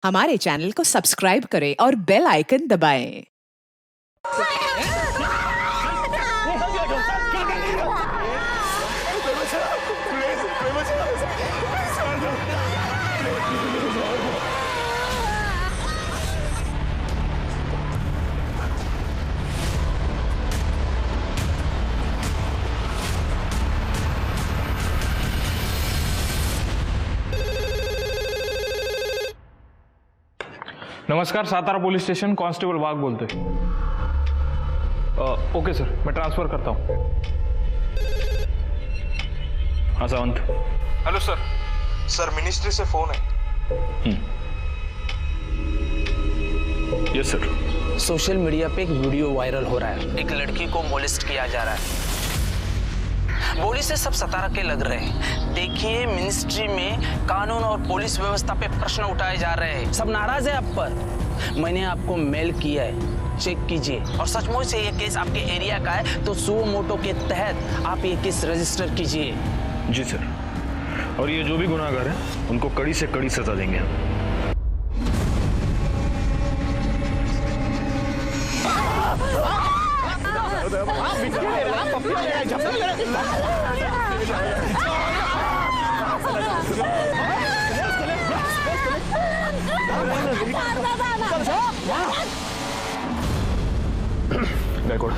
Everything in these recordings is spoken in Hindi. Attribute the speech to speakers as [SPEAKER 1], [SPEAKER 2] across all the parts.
[SPEAKER 1] हमारे चैनल को सब्सक्राइब करें और बेल आइकन दबाएं।
[SPEAKER 2] नमस्कार, सातारा पुलिस स्टेशन, कांस्टेबल वाघ बोलते। ओके सर, मैं ट्रांसफर करता हूँ। हाँ Sawant. Hello sir.
[SPEAKER 3] Sir ministry से फोन है।
[SPEAKER 2] Yes sir.
[SPEAKER 4] सोशल मीडिया पे एक वीडियो वायरल हो रहा है। एक लड़की को मोलेस्ट किया जा रहा है। बोली से सब सतारा के लग रहे हैं। देखिए, मिनिस्ट्री में कानून और पुलिस व्यवस्था पे प्रश्न उठाए जा रहे हैं। सब नाराज है आप पर। मैंने आपको मेल किया है, चेक कीजिए। और सचमुच से ये केस आपके एरिया का है तो सुओ मोटो के तहत आप ये केस रजिस्टर कीजिए।
[SPEAKER 2] जी सर। और ये जो भी गुनाहगार हैं उनको कड़ी से कड़ी सजा देंगे हम।
[SPEAKER 5] गायकवाड़,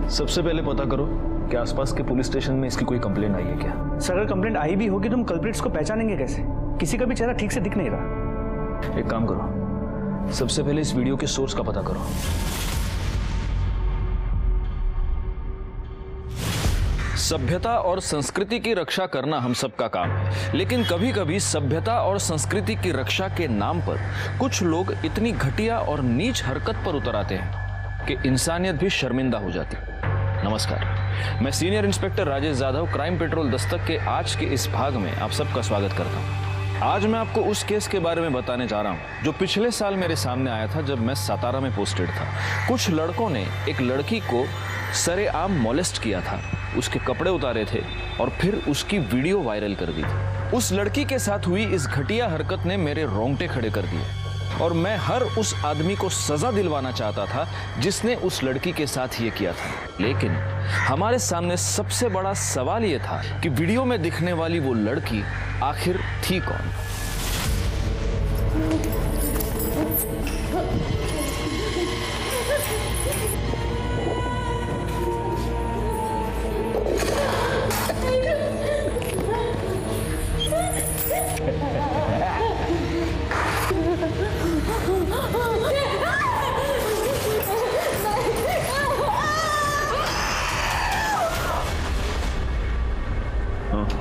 [SPEAKER 5] सबसे पहले पता करो कि आसपास के पुलिस स्टेशन में इसकी कोई कंप्लेंट आई है क्या?
[SPEAKER 6] सर, अगर कंप्लेंट आई भी होगी तो हम कल्प्रिट्स को पहचानेंगे कैसे? किसी का भी चेहरा ठीक से दिख नहीं रहा।
[SPEAKER 5] एक काम करो, सबसे पहले इस वीडियो के सोर्स का पता करो। सभ्यता और संस्कृति की रक्षा करना हम सबका काम है, लेकिन कभी कभी सभ्यता और संस्कृति की रक्षा के नाम पर कुछ लोग इतनी घटिया और नीच हरकत पर उतर आते हैं कि इंसानियत भी शर्मिंदा हो जाती है। नमस्कार, मैं senior inspector Rajesh Yadav, crime petrol Dastak के आज के इस भाग में आप सबका स्वागत करता हूँ। आज मैं आपको उस केस के बारे में बताने जा रहा हूँ जो पिछले साल मेरे सामने आया था जब मैं सातारा में पोस्टेड था। कुछ लड़कों ने एक लड़की को सरेआम मोलेस्ट किया था, उसके कपड़े उतारे थे और फिर उसकी वीडियो वायरल कर दी थी। उस लड़की के साथ हुई इस घटिया हरकत ने मेरे रोंगटे खड़े कर दिए और मैं हर उस आदमी को सजा दिलवाना चाहता था जिसने उस लड़की के साथ ये किया था। लेकिन हमारे सामने सबसे बड़ा सवाल ये था कि वीडियो में दिखने वाली वो लड़की आखिर थी कौन?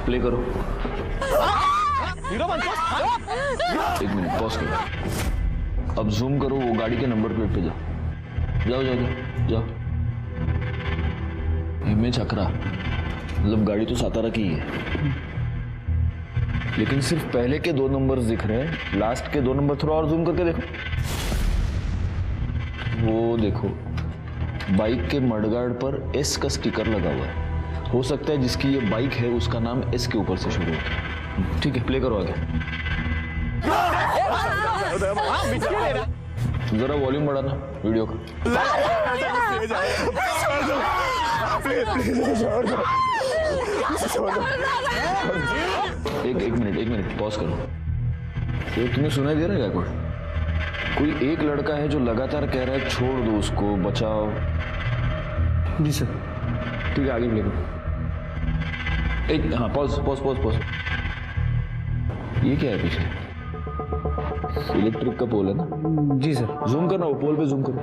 [SPEAKER 5] प्ले करो। एक मिनट पॉज करो। अब जूम करो, वो गाड़ी के नंबर प्लेट पे जाओ। जाओ जाओ जाओ। इमेज अकरा, मतलब गाड़ी तो सातारा की ही है, लेकिन सिर्फ पहले के 2 नंबर्स दिख रहे हैं, लास्ट के 2 नंबर थोड़ा और जूम करके देखो। वो देखो, बाइक के मडगार्ड पर एस का स्टिकर लगा हुआ है। हो सकता है जिसकी ये बाइक है उसका नाम एस के ऊपर से शुरू होता है। ठीक है, प्ले करो आगे। जरा वॉल्यूम बढ़ाना वीडियो का। एक मिनट पॉज करो। तो तुम्हें सुनाई दे रहा है क्या? कोई एक लड़का है जो लगातार कह रहा है छोड़ दो उसको, बचाओ।
[SPEAKER 6] जी सर।
[SPEAKER 5] ठीक है, आगे प्ले करो। हाँ, पॉज। ये क्या है पीछे? इलेक्ट्रिक का पोल है ना?
[SPEAKER 6] जी सर।
[SPEAKER 5] जूम करना, वो पोल पे जूम करो।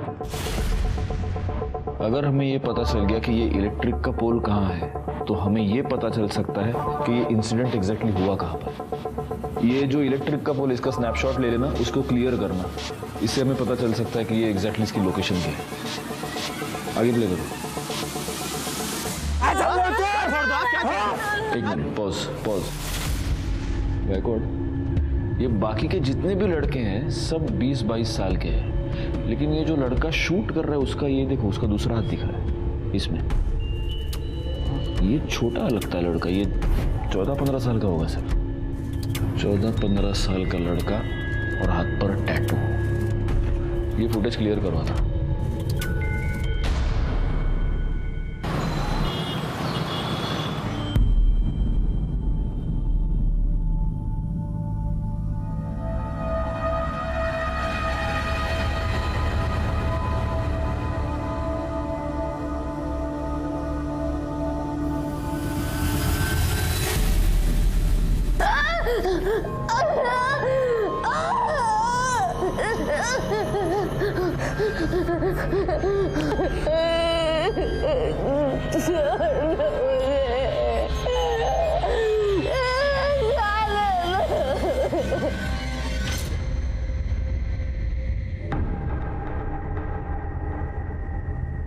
[SPEAKER 5] अगर हमें ये पता चल गया कि ये इलेक्ट्रिक का पोल कहाँ है, तो हमें ये पता चल सकता है कि ये इंसिडेंट एग्जैक्टली हुआ कहाँ पर। ये जो इलेक्ट्रिक का पोल, इसका स्नैपशॉट ले लेना, उसको क्लियर करना, इससे हमें पता चल सकता है कि ये एग्जैक्टली इसकी लोकेशन क्या है। आगे प्ले करो। एक मिनट, पॉज। गायकवाड़, ये बाकी के जितने भी लड़के हैं सब 20-22 साल के हैं, लेकिन ये जो लड़का शूट कर रहा है उसका, ये देखो, उसका दूसरा हाथ दिख रहा है इसमें। ये छोटा लगता है लड़का, ये 14-15 साल का होगा सर। 14-15 साल का लड़का और हाथ पर टैटू। ये फुटेज क्लियर करवाना।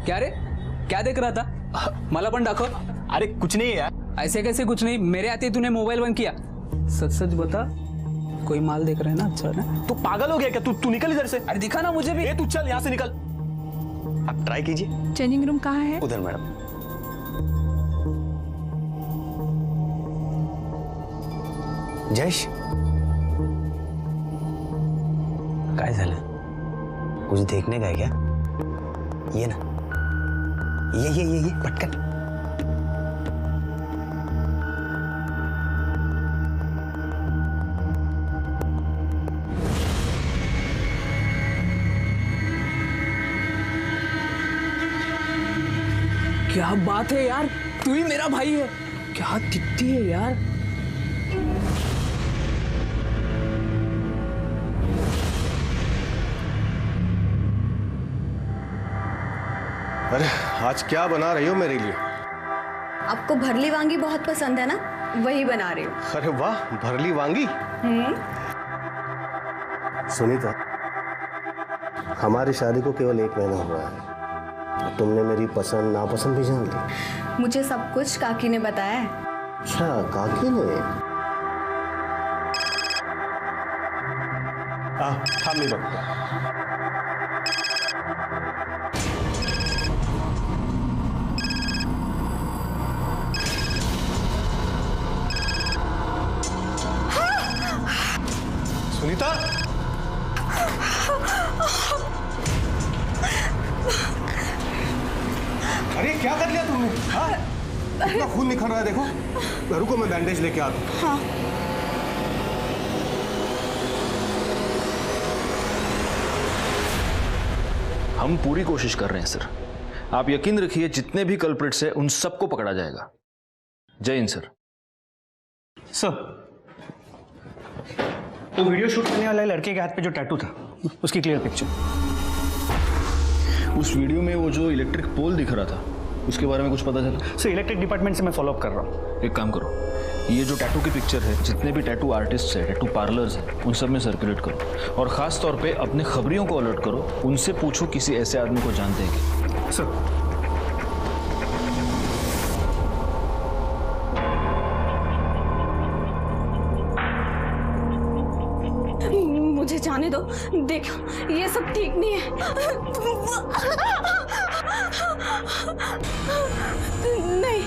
[SPEAKER 7] क्या रे, क्या देख रहा था? मला पण दाखव।
[SPEAKER 6] अरे कुछ नहीं यार।
[SPEAKER 7] ऐसे कैसे कुछ नहीं? मेरे आते तूने मोबाइल बंद किया। सच सच बता, कोई माल देख रहा है ना? अच्छा ना?
[SPEAKER 6] तू पागल हो गया क्या? तू निकल इधर से।
[SPEAKER 7] अरे दिखा ना मुझे भी।
[SPEAKER 6] तू चल यहाँ से निकल। आप ट्राई कीजिए।
[SPEAKER 1] चेंजिंग रूम कहाँ है?
[SPEAKER 6] उधर मैडम। जयेश, काय झालं? कुछ देखने का है क्या? ये ना, ये पटकन।
[SPEAKER 7] क्या बात है यार, तू ही मेरा भाई है। क्या दिखती है यार।
[SPEAKER 8] अरे आज क्या बना रही हो मेरे लिए?
[SPEAKER 9] आपको भरली वांगी बहुत पसंद है ना, वही बना रही हूँ।
[SPEAKER 8] अरे वाह, भरली वांगी। सुनीता, हमारी शादी को केवल 1 महीना हुआ है, तुमने मेरी पसंद नापसंद भी जान ली।
[SPEAKER 9] मुझे सब कुछ काकी ने बताया है।
[SPEAKER 8] अच्छा, काकी ने? हाँ, मैं बता। सुनीता, अरे क्या कर लिया तुमने? हाँ? इतना खून निकल रहा है, देखो। रुको, मैं बैंडेज लेके आता हूँ।
[SPEAKER 9] हाँ।
[SPEAKER 5] हम पूरी कोशिश कर रहे हैं सर। आप यकीन रखिए, जितने भी कल्प्रिट्स हैं उन सबको पकड़ा जाएगा। जय हिंद सर।
[SPEAKER 6] सर, वो वीडियो शूट करने वाले लड़के के हाथ पे जो टैटू था, उसकी क्लियर पिक्चर।
[SPEAKER 5] उस वीडियो में वो जो इलेक्ट्रिक पोल दिख रहा था, उसके बारे में कुछ पता चला?
[SPEAKER 6] सर, इलेक्ट्रिक डिपार्टमेंट से मैं फॉलो अप कर रहा हूँ।
[SPEAKER 5] एक काम करो, ये जो टैटू की पिक्चर है, जितने भी टैटू आर्टिस्ट हैं, टैटू पार्लर्स हैं, उन सब में सर्कुलेट करो। और खास तौर पे अपने खबरियों को अलर्ट करो, उनसे पूछो किसी ऐसे आदमी को जानते हैं क्या।
[SPEAKER 6] सर,
[SPEAKER 9] मुझे जाने दो। देखो, ये सब ठीक नहीं है। नहीं,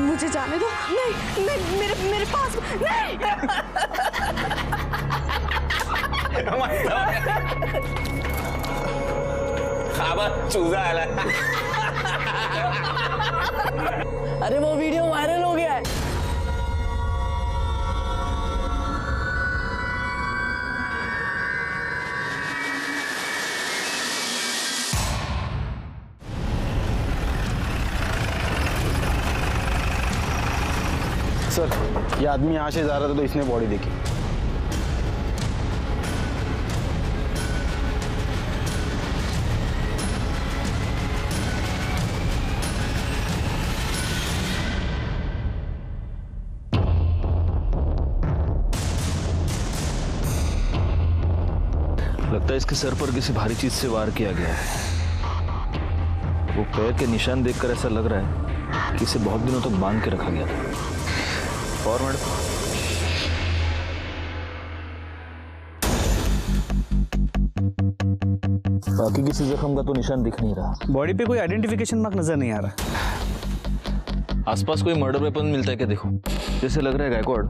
[SPEAKER 9] मुझे जाने दो। नहीं, नहीं, मेरे पास नहीं।
[SPEAKER 4] चूजा आला।
[SPEAKER 7] अरे वो वीडियो वायरल हो गया है।
[SPEAKER 8] सर, ये आदमी यहाँ से जा रहा था तो इसने बॉडी देखी।
[SPEAKER 5] लगता है इसके सर पर किसी भारी चीज से वार किया गया है। वो पैर के निशान देखकर ऐसा लग रहा है कि इसे बहुत दिनों तक बांध के रखा गया था। और मैडम, बाकी किसी जख्म का तो निशान दिख नहीं रहा।
[SPEAKER 6] बॉडी पे कोई आइडेंटिफिकेशन मार्क नजर नहीं आ रहा।
[SPEAKER 5] आसपास कोई मर्डर वेपन मिलता है क्या? देखो, जैसे लग रहा है गायकवाड़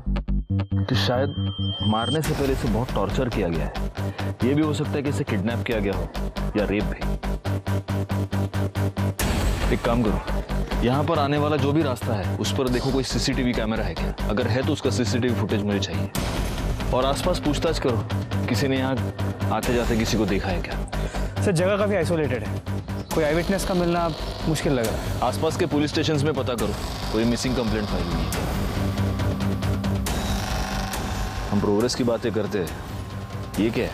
[SPEAKER 5] कि शायद मारने से पहले इसे बहुत टॉर्चर किया गया है। ये भी हो सकता है कि इसे किडनैप किया गया हो या रेप भी। एक काम करो, यहाँ पर आने वाला जो भी रास्ता है उस पर देखो कोई सीसीटीवी कैमरा है क्या। अगर है तो उसका सीसीटीवी फुटेज मुझे चाहिए। और आसपास पूछताछ करो, किसी ने यहाँ आते जाते किसी को देखा है क्या।
[SPEAKER 6] सर जगह काफ़ी आइसोलेटेड है, कोई आई विटनेस का मिलना मुश्किल लग रहा है।
[SPEAKER 5] आसपास के पुलिस स्टेशंस में पता करो, कोई मिसिंग कंप्लेंट फाइल हुई है। हम प्रोग्रेस की बातें करते हैं, ये क्या है?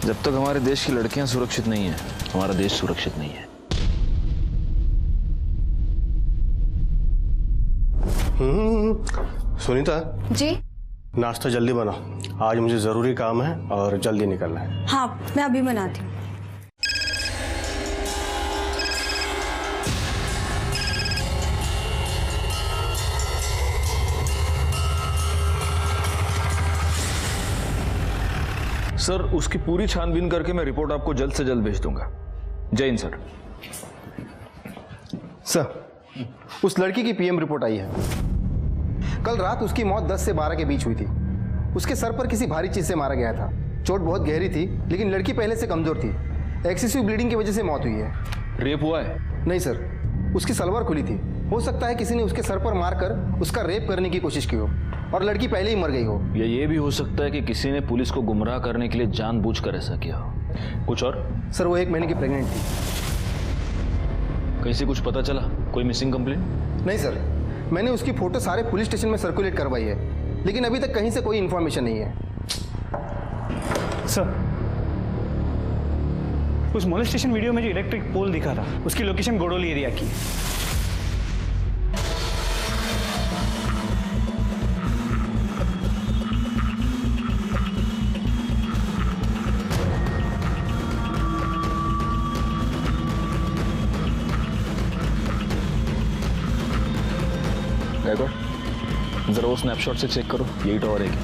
[SPEAKER 5] जब तक हमारे देश की लड़कियां सुरक्षित नहीं है, हमारा देश सुरक्षित नहीं है।
[SPEAKER 8] सुनीता
[SPEAKER 9] जी
[SPEAKER 8] नाश्ता जल्दी बनाओ, आज मुझे ज़रूरी काम है और जल्दी निकलना है।
[SPEAKER 9] हाँ मैं अभी बनाती हूँ।
[SPEAKER 5] सर उसकी पूरी छानबीन करके मैं रिपोर्ट आपको जल्द से जल्द भेज दूंगा। जय हिंद सर।
[SPEAKER 10] सर उस लड़की की पीएम रिपोर्ट आई है। कल रात उसकी मौत 10 से 12 के बीच हुई थी। उसके सर पर किसी भारी चीज से मारा गया था। चोट बहुत गहरी थी, लेकिन लड़की पहले से कमजोर थी। एक्सेसिव ब्लीडिंग की वजह से मौत हुई है।
[SPEAKER 5] रेप हुआ है?
[SPEAKER 10] नहीं सर, उसकी सलवार खुली थी। हो सकता है किसी ने उसके सर पर मारकर उसका रेप करने की कोशिश की हो और लड़की पहले ही मर गई हो।
[SPEAKER 5] या ये भी हो सकता है कि किसी ने पुलिस को गुमराह करने के लिए जानबूझकर ऐसा किया हो। कुछ और?
[SPEAKER 10] सर वो 1 महीने की प्रेग्नेंट थी।
[SPEAKER 5] कहीं से कुछ पता चला? कोई मिसिंग कंप्लेंट?
[SPEAKER 10] नहीं सर, मैंने उसकी फोटो सारे पुलिस स्टेशन में सर्कुलेट करवाई है, लेकिन अभी तक कहीं से कोई इन्फॉर्मेशन नहीं है।
[SPEAKER 6] सर उस मोलेस्टेशन वीडियो में जो इलेक्ट्रिक पोल दिखा था, उसकी लोकेशन गोडोली एरिया की है।
[SPEAKER 5] जरा वो स्नैपशॉट से चेक करो, यही टॉवर है क्या?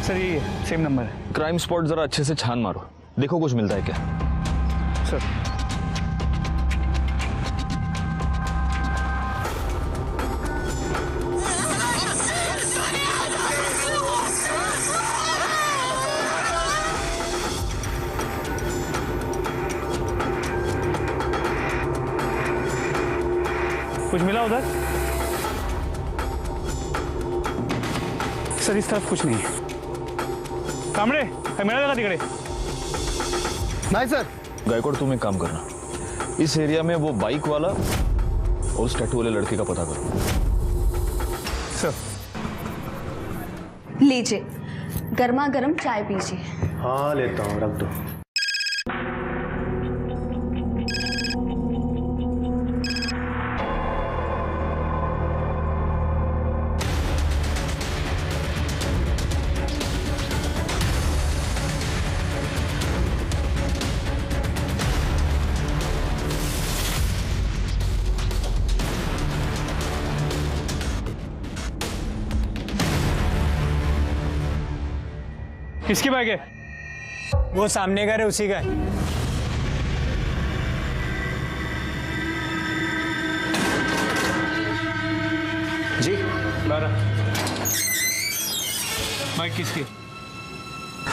[SPEAKER 6] सर ये सेम नंबर है।
[SPEAKER 5] क्राइम स्पॉट जरा अच्छे से छान मारो, देखो कुछ मिलता है क्या।
[SPEAKER 6] सर कुछ मिला उधर? सर इस तरफ कुछ नहीं है। कामड़े मेरा लगा तिकड़े।
[SPEAKER 10] नहीं सर।
[SPEAKER 5] गायकवाड़ तुम एक काम करना, इस एरिया में वो बाइक वाला और उस टैटू वाले लड़के का पता करो।
[SPEAKER 6] सर
[SPEAKER 9] लीजिए, गर्मा गर्म चाय पीजिए।
[SPEAKER 8] हाँ लेता हूँ, रख दो।
[SPEAKER 6] किसकी बाइक है?
[SPEAKER 7] वो सामने का है, उसी का है।
[SPEAKER 6] जी बारह। बाइक किसकी?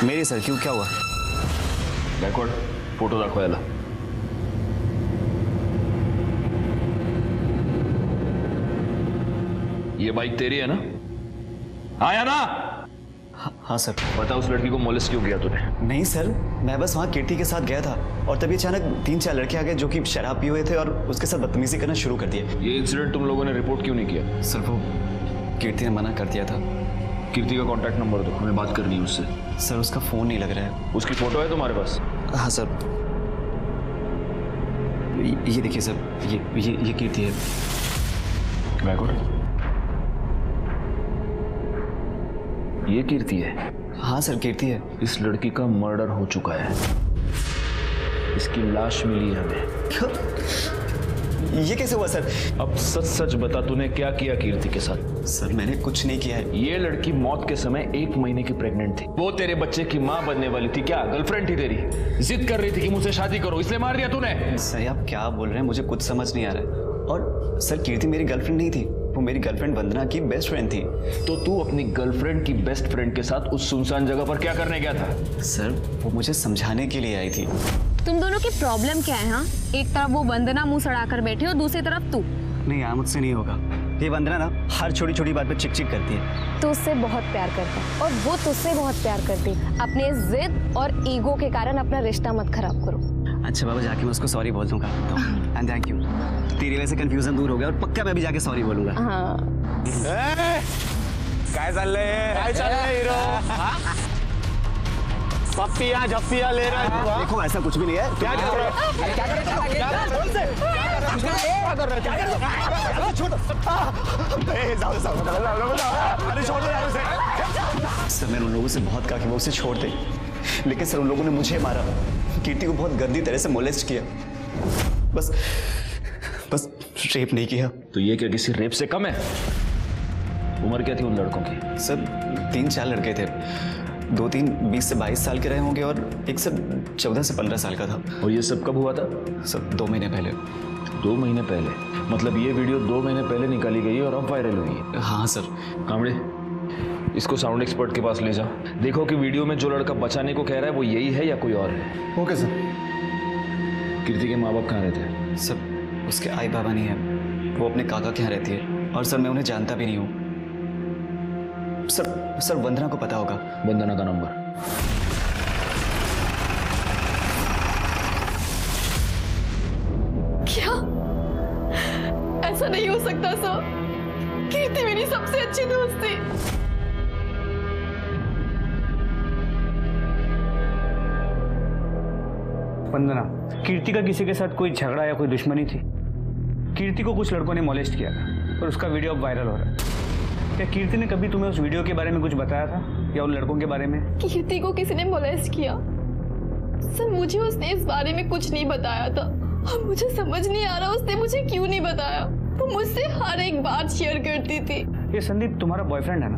[SPEAKER 11] मेरी सर। क्यों, क्या हुआ?
[SPEAKER 5] गायकवाड़ फोटो दाखवा याला। ये बाइक तेरी है ना? आया ना?
[SPEAKER 11] हाँ सर।
[SPEAKER 5] बता उस लड़की को मोलेस्ट क्यों किया तूने?
[SPEAKER 11] नहीं सर, मैं बस वहाँ कीर्ति के साथ गया था और तभी अचानक 3-4 लड़के आ गए जो कि शराब पिए हुए थे और उसके साथ बदतमीजी करना शुरू कर दिए।
[SPEAKER 5] ये इंसिडेंट तुम लोगों ने रिपोर्ट क्यों नहीं किया?
[SPEAKER 11] सर वो कीर्ति ने मना कर दिया था।
[SPEAKER 5] कीर्ति का कांटेक्ट नंबर दो, हमें बात करनी है उससे।
[SPEAKER 11] सर उसका फोन नहीं लग रहा है।
[SPEAKER 5] उसकी फोटो है तुम्हारे पास?
[SPEAKER 11] हाँ सर, ये देखिए सर, ये कीर्ति है।
[SPEAKER 5] गायकवाड़ ये कीर्ति है?
[SPEAKER 11] हाँ सर कीर्ति है।
[SPEAKER 5] इस लड़की का मर्डर हो चुका है, इसकी लाश मिली है हमें।
[SPEAKER 11] ये कैसे हुआ सर?
[SPEAKER 5] अब सच सच बता, तूने क्या किया कीर्ति के साथ?
[SPEAKER 11] सर मैंने कुछ नहीं किया है।
[SPEAKER 5] ये लड़की मौत के समय 1 महीने की प्रेग्नेंट थी। वो तेरे बच्चे की माँ बनने वाली थी। क्या गर्लफ्रेंड थी तेरी? जिद कर रही थी कि मुझसे शादी करो, इसलिए मार दिया तूने?
[SPEAKER 11] सर आप क्या बोल रहे हैं, मुझे कुछ समझ नहीं आ रहा है। और सर कीर्ति मेरी गर्लफ्रेंड नहीं थी, वो मेरी गर्लफ्रेंड वंदना की बेस्ट फ्रेंड थी।
[SPEAKER 5] तो तू अपनी गर्लफ्रेंड की बेस्ट फ्रेंड के साथ उस सुनसान जगह पर क्या करने गया था?
[SPEAKER 11] सर वो मुझे समझाने के लिए आई थी।
[SPEAKER 9] तुम दोनों की प्रॉब्लम क्या है? हाँ, एक तरफ वो वंदना मुंह सड़ा कर बैठी और दूसरी तरफ तू।
[SPEAKER 11] नहीं यार, मुझसे नहीं होगा। ये वंदना ना हर छोटी छोटी बात पे चिक चिक करती है।
[SPEAKER 9] तू उससे बहुत प्यार करता है और वो तुझसे बहुत प्यार करती है। अपने जिद और ईगो के कारण अपना रिश्ता मत खराब करो।
[SPEAKER 11] अच्छा बाबा, जाके मैं उसको सॉरी बोल दूंगा। एंड थैंक यू, तेरी वजह से कंफ्यूजन दूर हो गया और पक्का मैं भी जाके सॉरी बोलूंगा।
[SPEAKER 9] हाँ।
[SPEAKER 12] काय चाललंय हीरो? पप्पिया झप्पिया ले रहा है।
[SPEAKER 11] देखो ऐसा कुछ भी नहीं है।
[SPEAKER 12] क्या कर रहा है? क्या कर रहा है? सर मैंने उन लोगों से बहुत कहा कि वो उसे छोड़ दे, लेकिन सर उन लोगों ने मुझे मारा, कीर्ति को बहुत गंदी तरह से मोलेस्ट किया। बस रेप नहीं किया।
[SPEAKER 5] तो ये क्या किसी रेप से कम है? उम्र क्या थी उन लड़कों की?
[SPEAKER 11] सर 3-4 लड़के थे, 2-3 20 से 22 साल के रहे होंगे और एक सर 14 से 15 साल का था।
[SPEAKER 5] और ये सब कब हुआ था?
[SPEAKER 11] सर 2 महीने पहले।
[SPEAKER 5] 2 महीने पहले? मतलब ये वीडियो 2 महीने पहले निकाली गई है और अब वायरल हुई है?
[SPEAKER 11] हाँ सर।
[SPEAKER 5] कामड़े, इसको साउंड एक्सपर्ट के पास ले जाओ, देखो कि वीडियो में जो लड़का बचाने को कह रहा है वो यही है या कोई और है।
[SPEAKER 10] Okay sir.
[SPEAKER 5] कीर्ति के माँ बाप कहाँ रहते हैं?
[SPEAKER 11] सर उसके आई बाबा नहीं है, वो अपने काका के यहाँ रहती है और सर मैं उन्हें जानता भी नहीं हूँ। सर वंदना को पता होगा।
[SPEAKER 5] वंदना का नंबर?
[SPEAKER 9] क्या? ऐसा नहीं हो सकता सर, कीर्ति मेरी सबसे अच्छी दोस्त थी।
[SPEAKER 6] वंदना, कीर्ति का किसी के साथ कोई झगड़ा या कोई दुश्मनी थी? कीर्ति को कुछ लड़कों ने मोलेस्ट किया था और उसका वीडियो अब वायरल हो रहा है। क्या कीर्ति ने कभी तुम्हें उस वीडियो के बारे में कुछ बताया था या उन लड़कों के बारे में?
[SPEAKER 9] कीर्ति को किसी ने मोलेस्ट किया? सर मुझे उसने इस बारे में कुछ नहीं बताया था और मुझे समझ नहीं आ रहा उसने मुझे क्यों नहीं बताया। वो मुझसे हर एक बात शेयर करती थी।
[SPEAKER 6] ये संदीप तुम्हारा बॉयफ्रेंड है ना?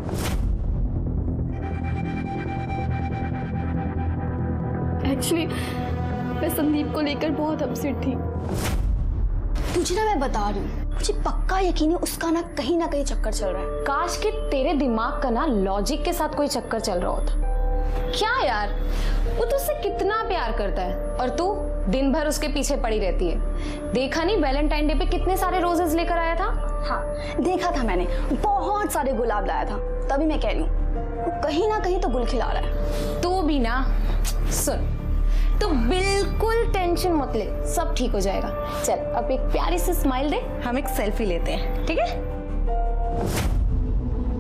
[SPEAKER 9] एक्चुअली मैं संदीप को लेकर बहुत अपसेट थी।
[SPEAKER 13] तुझे ना मैं बता रही हूँ, मुझे पक्का यकीन है उसका ना कहीं चक्कर चल रहा है।
[SPEAKER 9] काश कि तेरे दिमाग का ना लॉजिक के साथ कोई चक्कर चल रहा होता। क्या यार, वो तुझसे कितना प्यार करता है और तू दिन भर उसके पीछे पड़ी रहती है। देखा नहीं वैलेंटाइन डे पे कितने सारे रोजेस लेकर आया था?
[SPEAKER 13] हाँ देखा था मैंने, बहुत सारे गुलाब लाया था। तभी मैं कह रही हूँ वो कहीं ना कहीं तो गुल खिला रहा है।
[SPEAKER 9] तू भी ना सुन, तो बिल्कुल टेंशन मत ले, सब ठीक हो जाएगा। चल अब एक प्यारी सी स्माइल दे, हम एक सेल्फी लेते हैं, ठीक है?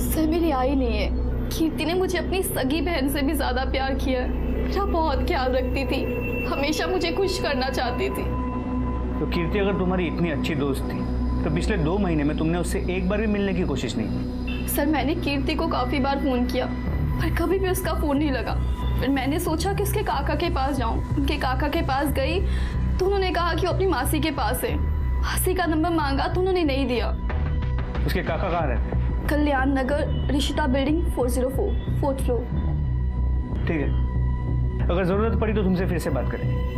[SPEAKER 9] सर मेरी आई नहीं है। कीर्ति ने मुझे अपनी सगी बहन से भी ज्यादा प्यार किया है। मेरा बहुत ख्याल रखती थी, हमेशा मुझे खुश करना चाहती थी।
[SPEAKER 6] तो कीर्ति अगर तुम्हारी इतनी अच्छी दोस्त थी तो पिछले 2 महीने में तुमने उससे एक बार भी मिलने की कोशिश नहीं की?
[SPEAKER 9] सर मैंने कीर्ति को काफी बार फोन किया पर कभी भी उसका फोन नहीं लगा। फिर मैंने सोचा कि उसके काका के पास जाऊं। उनके काका के पास गई तो उन्होंने कहा कि वो अपनी मासी के पास है। मासी का नंबर मांगा तो उन्होंने नहीं दिया।
[SPEAKER 6] उसके काका कहाँ रहते हैं?
[SPEAKER 9] कल्याण नगर, ऋषिता बिल्डिंग 404, 4th फ्लोर।
[SPEAKER 6] ठीक है, अगर जरूरत पड़ी तो तुमसे फिर से बात करेंगे।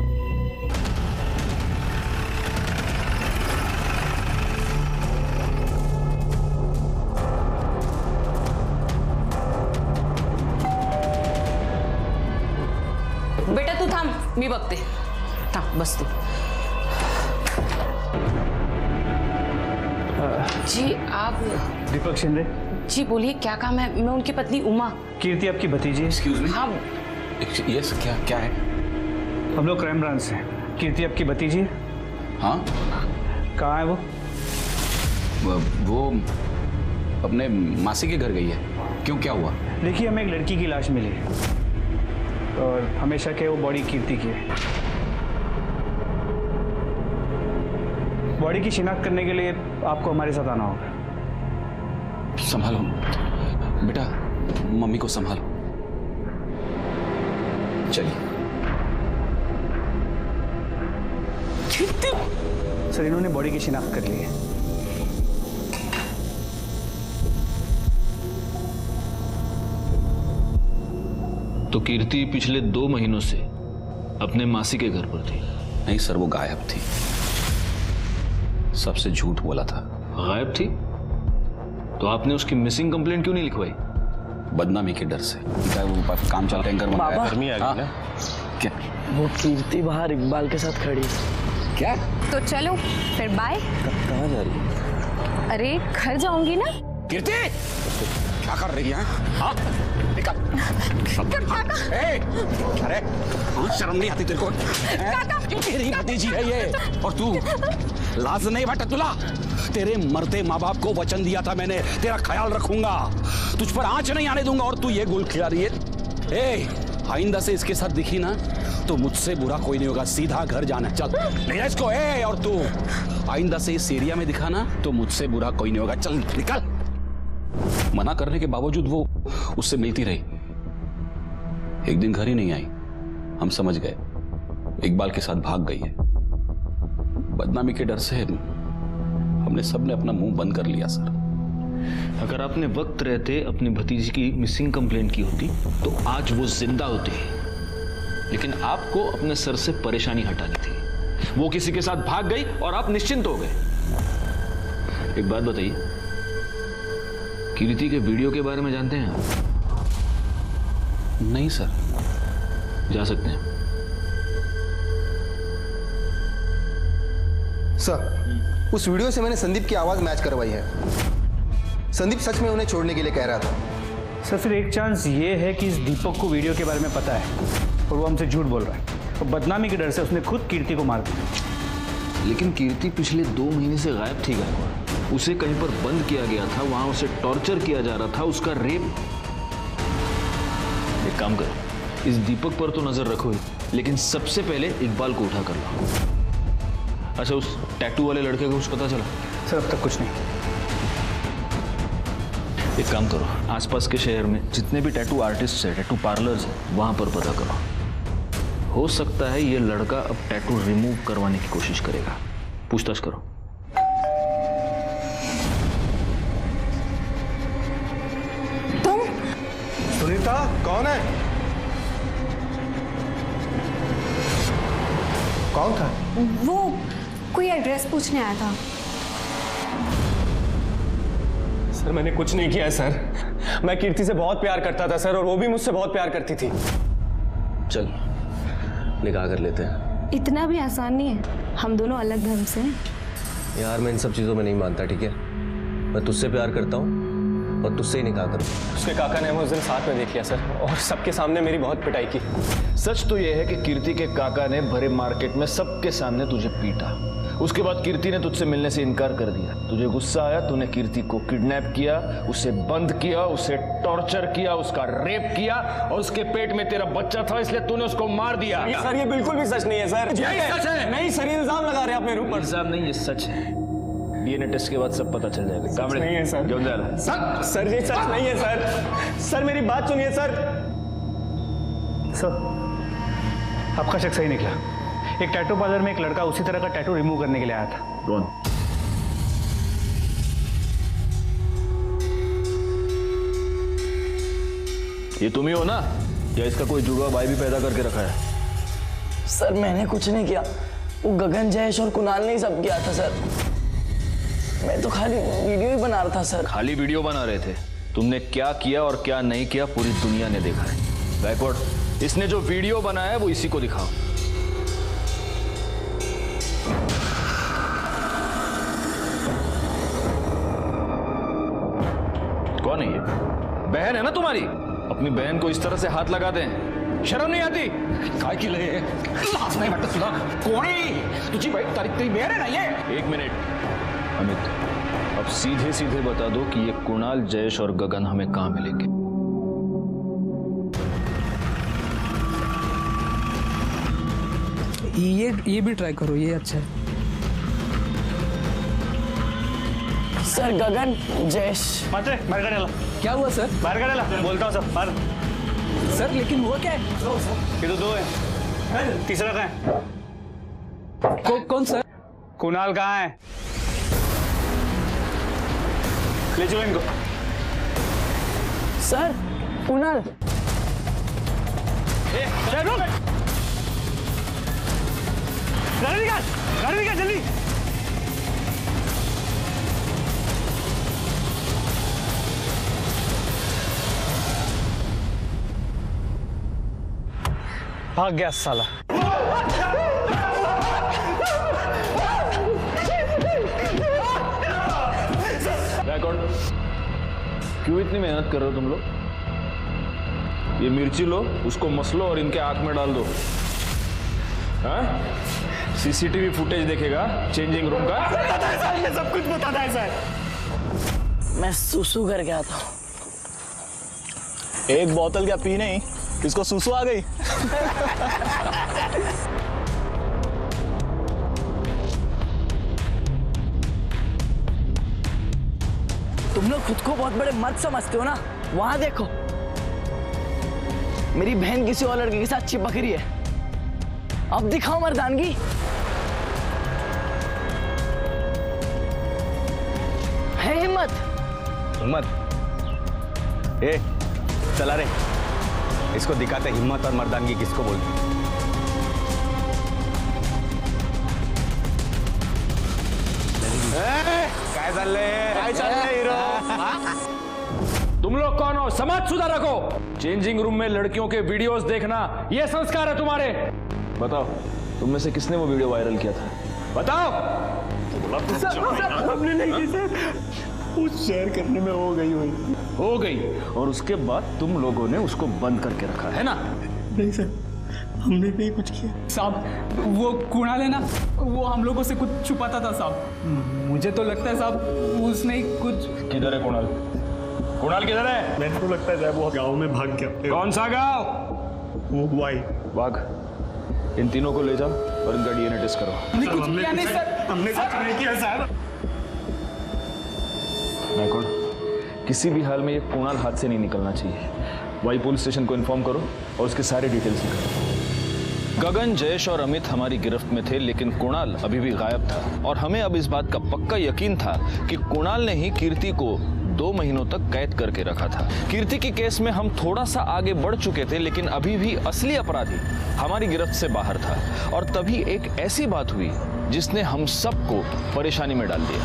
[SPEAKER 14] बेटा तू थांब, मी बघते। थांब, बस तू। जी आप?
[SPEAKER 6] दीपक शिंदे
[SPEAKER 14] जी बोलिए, क्या काम है? मैं उनकी पत्नी उमा।
[SPEAKER 6] कीर्ति आपकी भतीजी है।
[SPEAKER 5] Excuse me.
[SPEAKER 14] हाँ
[SPEAKER 5] यस, क्या है?
[SPEAKER 6] हम लोग क्राइम ब्रांच से। कीर्ति आपकी भतीजी है?
[SPEAKER 5] हाँ।
[SPEAKER 6] कहाँ है
[SPEAKER 5] वो अपने मासी के घर गई है। क्यों, क्या हुआ?
[SPEAKER 6] देखिए हमें एक लड़की की लाश मिली है और हमेशा के वो बॉडी कीर्ति की है। बॉडी की शिनाख्त करने के लिए आपको हमारे साथ आना होगा।
[SPEAKER 5] संभालो बेटा, मम्मी को संभालो। चलिए।
[SPEAKER 6] सर इन्होंने बॉडी की शिनाख्त कर ली है।
[SPEAKER 5] तो कीर्ति पिछले 2 महीनों से अपने मासी के घर पर थी?
[SPEAKER 15] नहीं सर, वो गायब थी।
[SPEAKER 5] सबसे झूठ बोला था। गायब थी तो आपने उसकी मिसिंग कंप्लेंट क्यों नहीं लिखवाई?
[SPEAKER 15] बदनामी के डर से। वो काम चल टैंकर
[SPEAKER 2] बाबा गर्मी आ गई ना।
[SPEAKER 15] क्या
[SPEAKER 16] वो कीर्ति बाहर इकबाल के साथ खड़ी है।
[SPEAKER 15] क्या?
[SPEAKER 9] तो चलो फिर बाय।
[SPEAKER 15] कहाँ जा रही है?
[SPEAKER 9] अरे घर जाऊंगी ना।
[SPEAKER 15] कीर्ति क्या कर रही है? हाँ निकल। अरे शर्म नहीं आती तेरे को? तेरी भतीजी है ये और तू लाज नहीं बटा तुला? तेरे मरते माँ बाप को वचन दिया था मैंने, तेरा ख्याल रखूंगा, तुझ पर आंच नहीं आने दूंगा, और तू ये गुल खिला रही है। आइंदा से इसके साथ दिखी ना तो मुझसे बुरा कोई नहीं होगा, सीधा घर जाना। चल ले जा इसको। और तू आइंदा से इस एरिया में दिखा ना तो मुझसे बुरा कोई नहीं होगा, चल निकल। मना करने के बावजूद वो उससे मिलती रही, एक दिन घर ही नहीं आई। हम समझ गए इकबाल के साथ भाग गई है। बदनामी के डर से हमने सबने अपना मुंह बंद कर लिया सर।
[SPEAKER 5] अगर आपने वक्त रहते अपनी भतीजी की मिसिंग कंप्लेंट की होती तो आज वो जिंदा होती, लेकिन आपको अपने सर से परेशानी हटानी थी। वो किसी के साथ भाग गई और आप निश्चिंत हो गए। एक बात बताइए, कीर्ति के वीडियो के बारे में जानते हैं आप?
[SPEAKER 15] नहीं सर।
[SPEAKER 5] जा सकते हैं
[SPEAKER 10] सर। उस वीडियो से मैंने संदीप की आवाज मैच करवाई है। संदीप सच में उन्हें छोड़ने के लिए कह रहा था।
[SPEAKER 6] सर फिर एक चांस ये है कि इस दीपक को वीडियो के बारे में पता है और वो हमसे झूठ बोल रहा है, और बदनामी के डर से उसने खुद कीर्ति को मार दिया।
[SPEAKER 5] लेकिन कीर्ति पिछले 2 महीने से गायब थी गायकवाड़। उसे कहीं पर बंद किया गया था, वहां उसे टॉर्चर किया जा रहा था, उसका रेप। एक काम करो, इस दीपक पर तो नजर रखो ही, लेकिन सबसे पहले इकबाल को उठा कर लो। अच्छा, उस टैटू वाले लड़के को कुछ पता चला?
[SPEAKER 6] सर अब तक कुछ नहीं।
[SPEAKER 5] एक काम करो, आसपास के शहर में जितने भी टैटू आर्टिस्ट है, टैटू पार्लर्स है, वहां पर पता करो। हो सकता है ये लड़का अब टैटू रिमूव करवाने की कोशिश करेगा। पूछताछ करो।
[SPEAKER 9] तुम?
[SPEAKER 10] सुनीता कौन है? कौन था?
[SPEAKER 13] वो कोई एड्रेस पूछने आया था।
[SPEAKER 17] सर मैंने कुछ नहीं किया है सर। मैं कीर्ति से बहुत प्यार करता था सर, और वो भी मुझसे बहुत प्यार करती थी।
[SPEAKER 8] चल निकाह कर लेते हैं।
[SPEAKER 9] इतना भी आसान नहीं है, हम दोनों अलग धर्म से हैं।
[SPEAKER 8] यार मैं इन सब चीज़ों में नहीं मानता, ठीक है? मैं तुझसे प्यार करता हूँ और तुझसे ही निकाह करूँ।
[SPEAKER 17] उसके काका ने हमें उस दिन साथ में देख लिया सर, और सबके सामने मेरी बहुत पिटाई की।
[SPEAKER 5] सच तो यह है कि कीर्ति के काका ने भरे मार्केट में सबके सामने तुझे पीटा। उसके बाद कीर्ति ने तुझसे मिलने से इनकार कर दिया। तुझे गुस्सा आया, तूने कीर्ति को किडनैप किया, उसे बंद किया, उसे टॉर्चर किया, उसका रेप किया, और उसके पेट में तेरा बच्चा था, इसलिए तूने उसको मार दिया।
[SPEAKER 17] सर ये बिल्कुल भी सच नहीं है सर।
[SPEAKER 5] यही सच है।
[SPEAKER 17] नहीं सर, ये इल्जाम लगा रहे हैं आप मेरे ऊपर।
[SPEAKER 5] इल्जाम नहीं, ये सच है। डीएनए टेस्ट के बाद सब पता चल जाएगा।
[SPEAKER 17] सच नहीं है सर।
[SPEAKER 5] क्यों जा रहा है?
[SPEAKER 17] सर ये सच नहीं है सर। सर मेरी बात सुनिए सर।
[SPEAKER 6] सर आपका शक सही निकला। एक टैटू पार्लर में एक लड़का उसी तरह का टैटू रिमूव करने के लिए आया था।
[SPEAKER 5] कौन? ये तुम ही हो ना, या इसका कोई जुड़वा भाई भी पैदा करके रखा है?
[SPEAKER 16] सर मैंने कुछ नहीं किया, वो गगन, जयेश और कुणाल ने सब किया था सर। मैं तो खाली वीडियो ही बना रहा था सर।
[SPEAKER 5] खाली वीडियो बना रहे थे? तुमने क्या किया और क्या नहीं किया पूरी दुनिया ने देखा है। बैकवर्ड, इसने जो वीडियो बनाया है वो इसी को दिखाओ। कौन है ये? बहन है ना तुम्हारी? अपनी बहन को इस तरह से हाथ लगा दें, शर्म नहीं आती?
[SPEAKER 15] काय की लगे लाज नहीं वाटत तुला? कोण आहे तुझी बाईक? तारीख तेरी बहन है ना ये?
[SPEAKER 5] एक मिनट अमित, अब सीधे सीधे बता दो कि ये कुणाल, जयेश और गगन हमें कहां मिलेंगे?
[SPEAKER 7] ये भी ट्राई करो, ये अच्छा है।
[SPEAKER 16] सर गगन, जयेश।
[SPEAKER 6] मात्रे बाहर काढायला।
[SPEAKER 7] क्या हुआ सर?
[SPEAKER 6] बाहर काढायला बोलता हूँ सर। बाहर
[SPEAKER 7] सर लेकिन हुआ क्या है?
[SPEAKER 6] ये तो 2 है, तीसरा कहाँ है?
[SPEAKER 7] कौन सर?
[SPEAKER 6] कुणाल कहाँ है? ले चलो इनको।
[SPEAKER 16] सर कुणाल।
[SPEAKER 6] गाड़ी निकाल जल्दी। भाग गया साला।
[SPEAKER 5] क्यों इतनी मेहनत कर रहे हो तुम लोग? ये मिर्ची लो, उसको मसलो और इनके आंख में डाल दो। हाँ? सीसीटीवी फुटेज देखेगा चेंजिंग रूम का।
[SPEAKER 16] ये सब कुछ बताता है सर। मैं सुसु कर गया था।
[SPEAKER 12] एक बोतल क्या पी नहीं, इसको सुसु आ गई।
[SPEAKER 16] तुम लोग खुद को बहुत बड़े मर्द समझते हो ना? वहां देखो, मेरी बहन किसी और लड़के के साथ चिपक रही है। अब दिखाओ मर्दानगी। है हिम्मत?
[SPEAKER 17] हिम्मत? ए, चला रे, इसको दिखाते हिम्मत और मर्दानगी किसको बोलते। काय चाललंय हीरो?
[SPEAKER 5] तुम लोग कौन हो? समाज सुधार रखो। चेंजिंग रूम में लड़कियों के वीडियोस देखना ये संस्कार है तुम्हारे? बताओ, तुम में से किसने वो वीडियो वायरल किया था? बताओ।
[SPEAKER 17] हमने नहीं की सर, उस शेयर करने में हो गई
[SPEAKER 5] और उसके बाद तुम लोगों ने उसको बंद करके रखा है ना?
[SPEAKER 17] नहीं सर, हमने नहीं कुछ किया
[SPEAKER 7] साहब। वो कुणाल है ना, वो हम लोगों से कुछ छुपाता था साहब। मुझे तो लगता है साहब उसने ही कुछ।
[SPEAKER 5] किधर है कुणाल? कुणाल किधर है?
[SPEAKER 17] मैंने तो लगता है वो गांव में भाग गया।
[SPEAKER 5] कौन सा गांव?
[SPEAKER 17] वो
[SPEAKER 5] वाघ। इन तीनों को ले जाओ और इनका डीएनए टेस्ट करो।
[SPEAKER 17] हमने कुछ नहीं किया सर।
[SPEAKER 5] नायकोड, किसी भी हाल में ये कुणाल हाथ से नहीं निकलना चाहिए। वाई पुलिस स्टेशन को इन्फॉर्म करो और उसके सारे डिटेल्स निकालो। गगन, जयेश और अमित हमारी गिरफ्त में थे, लेकिन कुणाल अभी भी गायब था और हमें अब इस बात का पक्का यकीन था कि कुणाल ने ही कीर्ति को 2 महीनों तक कैद करके रखा था। कीर्ति के केस में हम थोड़ा सा आगे बढ़ चुके थे, लेकिन अभी भी असली अपराधी हमारी गिरफ्त से बाहर था और तभी एक ऐसी बात हुई जिसने हम सबको परेशानी में डाल दिया।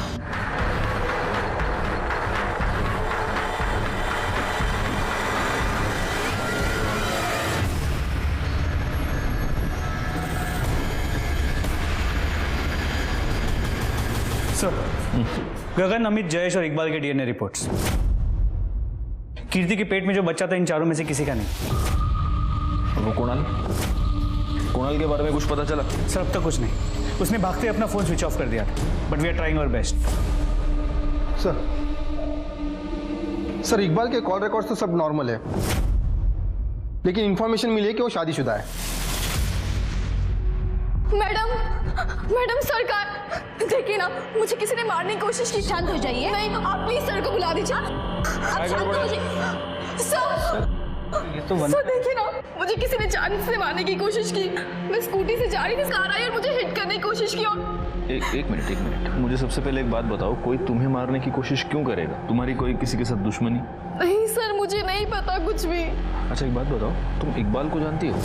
[SPEAKER 6] गगन, अमित, जयेश और इकबाल के डीएनए रिपोर्ट्स। कीर्ति के पेट में जो बच्चा था इन चारों में से किसी का नहीं।
[SPEAKER 5] वो कुणाल के बारे में कुछ पता चला?
[SPEAKER 6] सर अब तक कुछ नहीं। उसने भागते अपना फोन स्विच ऑफ कर दिया था, but we are trying our best.
[SPEAKER 10] Sir Iqbal के कॉल रिकॉर्ड्स तो सब नॉर्मल है, लेकिन इंफॉर्मेशन मिली है कि वो शादीशुदा है।
[SPEAKER 13] मैडम सरकार, देखिए ना, मुझे किसी ने मारने की कोशिश की। शांत हो जाइए। नहीं, आप प्लीज सर को बुला दीजिए। आप शांत हो जाइए। सर देखिए ना, मुझे किसी ने जान से मारने की कोशिश की। मैं स्कूटी से जा रही थी, कार आई और मुझे हिट करने की कोशिश की। और
[SPEAKER 5] एक मिनट, मुझे सबसे पहले एक बात बताओ, कोई तुम्हें मारने की कोशिश क्यों करेगा? तुम्हारी कोई किसी के साथ दुश्मनी?
[SPEAKER 13] नहीं सर, मुझे नहीं पता कुछ भी।
[SPEAKER 5] अच्छा एक बात बताओ, तुम इकबाल को जानती हो?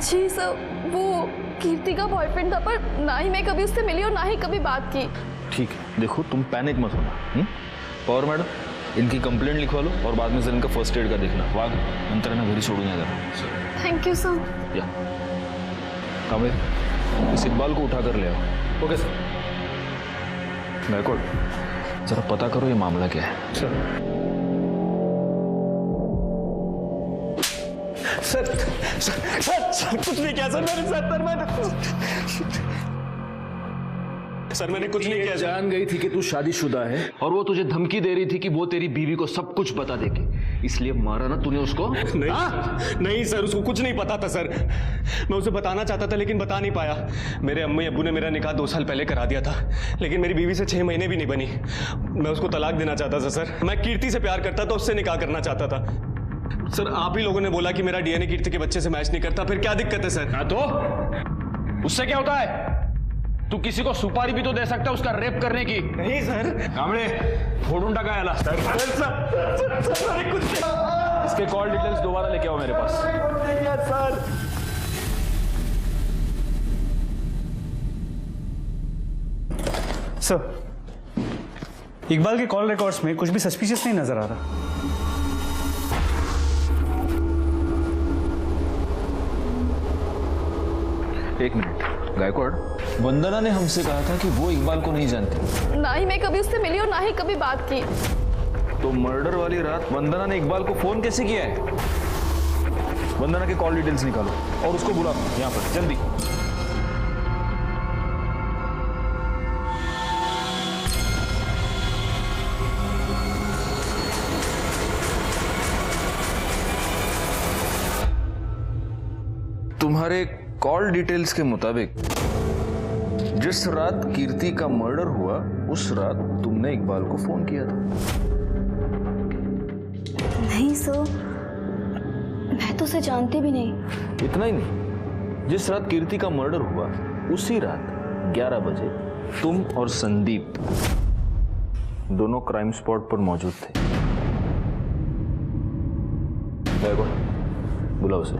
[SPEAKER 13] जी सर, वो कीर्ति का बॉयफ्रेंड था, पर ना ही मैं कभी उससे मिली और ना ही कभी बात की।
[SPEAKER 5] ठीक है, देखो तुम पैनिक मत होना। पवार मैडम, इनकी कंप्लेंट लिखवा लो और बाद में सर इनका फर्स्ट एड का देखना। वाघ, नंतर ना घरी सोडून या।
[SPEAKER 13] Thank you sir.
[SPEAKER 5] या कांबळे, इस इकबाल को उठा कर ले आओ। Okay sir. नायकोड, जरा पता करो ये मामला क्या है।
[SPEAKER 17] सर कुछ नहीं किया सर, मैंने कुछ नहीं किया।
[SPEAKER 5] जान गई थी कि तू शादीशुदा है और वो तुझे धमकी दे रही थी कि वो तेरी बीवी को सब कुछ बता देगी, इसलिए मारा ना तूने उसको?
[SPEAKER 17] नहीं सर, उसको कुछ नहीं पता था सर। मैं उसे बताना चाहता था लेकिन बता नहीं पाया। मेरे अम्मी अब्बू ने मेरा निकाह 2 साल पहले करा दिया था, लेकिन मेरी बीवी से 6 महीने भी नहीं बनी। मैं उसको तलाक देना चाहता था सर। मैं कीर्ति से प्यार करता था, उससे निकाह करना चाहता था। सर आप ही लोगों ने बोला कि मेरा डीएनए कीर्ति के बच्चे से मैच नहीं करता, फिर क्या दिक्कत है सर?
[SPEAKER 5] तो उससे क्या होता है? तू किसी को सुपारी भी तो दे सकता है उसका रेप करने की।
[SPEAKER 17] नहीं सर।
[SPEAKER 5] कांबळे, फोडून टाका याला। इसके कॉल डिटेल्स दोबारा लेके आओ मेरे पास।
[SPEAKER 6] सर, इकबाल के कॉल रिकॉर्ड्स में कुछ भी सस्पिशियस नहीं नजर आ रहा।
[SPEAKER 5] एक मिनट गायकवाड़, वंदना ने हमसे कहा था कि वो इकबाल को नहीं जानती।
[SPEAKER 13] ना ही मैं कभी उससे मिली और ना ही कभी बात की।
[SPEAKER 5] तो मर्डर वाली रात वंदना ने इकबाल को फोन कैसे किया है? वंदना के कॉल डिटेल्स निकालो और उसको बुलाओ यहाँ पर जल्दी। तुम्हारे कॉल डिटेल्स के मुताबिक जिस रात कीर्ति का मर्डर हुआ उस रात तुमने इकबाल को फोन किया था।
[SPEAKER 13] नहीं सर, मैं तो उसे जानती भी नहीं।
[SPEAKER 5] इतना ही नहीं, जिस रात कीर्ति का मर्डर हुआ उसी रात 11 बजे तुम और संदीप दोनों क्राइम स्पॉट पर मौजूद थे। बुलाओ उसे।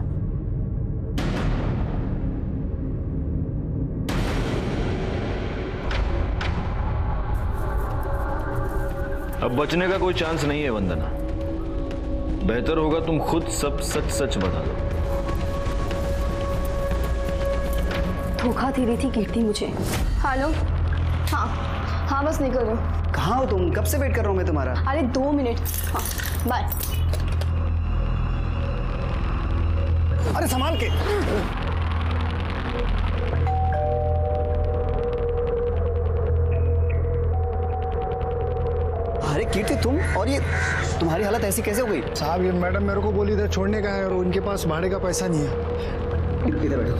[SPEAKER 5] अब बचने का कोई चांस नहीं है वंदना। बेहतर होगा तुम खुद सब सच सच बता दो।
[SPEAKER 13] धोखा दे रही थी कीर्ति मुझे। हेलो, हाँ बस निकल रही हूँ।
[SPEAKER 10] कहाँ हो तुम? कब से वेट कर रहा हूँ मैं तुम्हारा।
[SPEAKER 13] अरे 2 मिनट। हाँ बाय।
[SPEAKER 10] अरे संभाल के। अरे कीर्ति तुम, और ये तुम्हारी हालत ऐसी कैसे हो गई?
[SPEAKER 18] साहब ये मैडम मेरे को बोली इधर छोड़ने का है और उनके पास भाड़े का पैसा नहीं है।
[SPEAKER 10] इधर बैठो।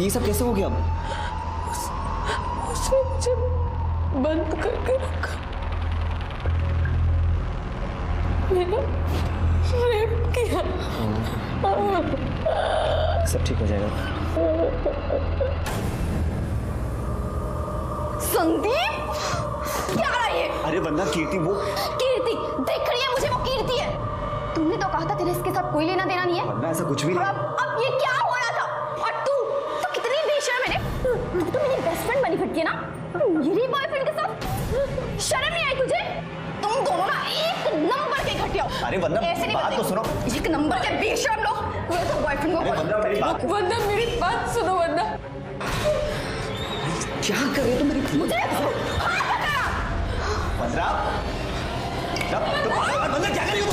[SPEAKER 10] ये सब कैसे हो गया?
[SPEAKER 13] उसने मुझे बंद करके रखा, मैंने रेप किया।
[SPEAKER 10] सब ठीक हो जाएगा।
[SPEAKER 13] संदीप, क्या रहा है ये?
[SPEAKER 10] अरे वंदना, कीर्ति वो
[SPEAKER 13] कीर्ति दिख रही है मुझे, वो कीर्ति है। तुमने तो कहा था तेरे इसके साथ कोई लेना देना नहीं है।
[SPEAKER 10] वंदना ऐसा कुछ भी नहीं।
[SPEAKER 13] अब ये क्या हो रहा था? और तू कितनी बेशर्म है। तू मेरी बेस्ट फ्रेंड बनी फिरती है ना, मेरी बॉयफ्रेंड के साथ। शर्म नहीं आई तुझे? तुम दोनों ना एक नंबर के घटिया हो।
[SPEAKER 10] अरे वंदना बात तो सुनो।
[SPEAKER 13] एक नंबर के बेशर्म लोग। तो बॉयफ्रेंड को वंदना मेरी बात सुनो। वंदना
[SPEAKER 10] क्या कर रही हो तुम? मेरी
[SPEAKER 13] मुझे
[SPEAKER 10] वंदना क्या कर रही हो?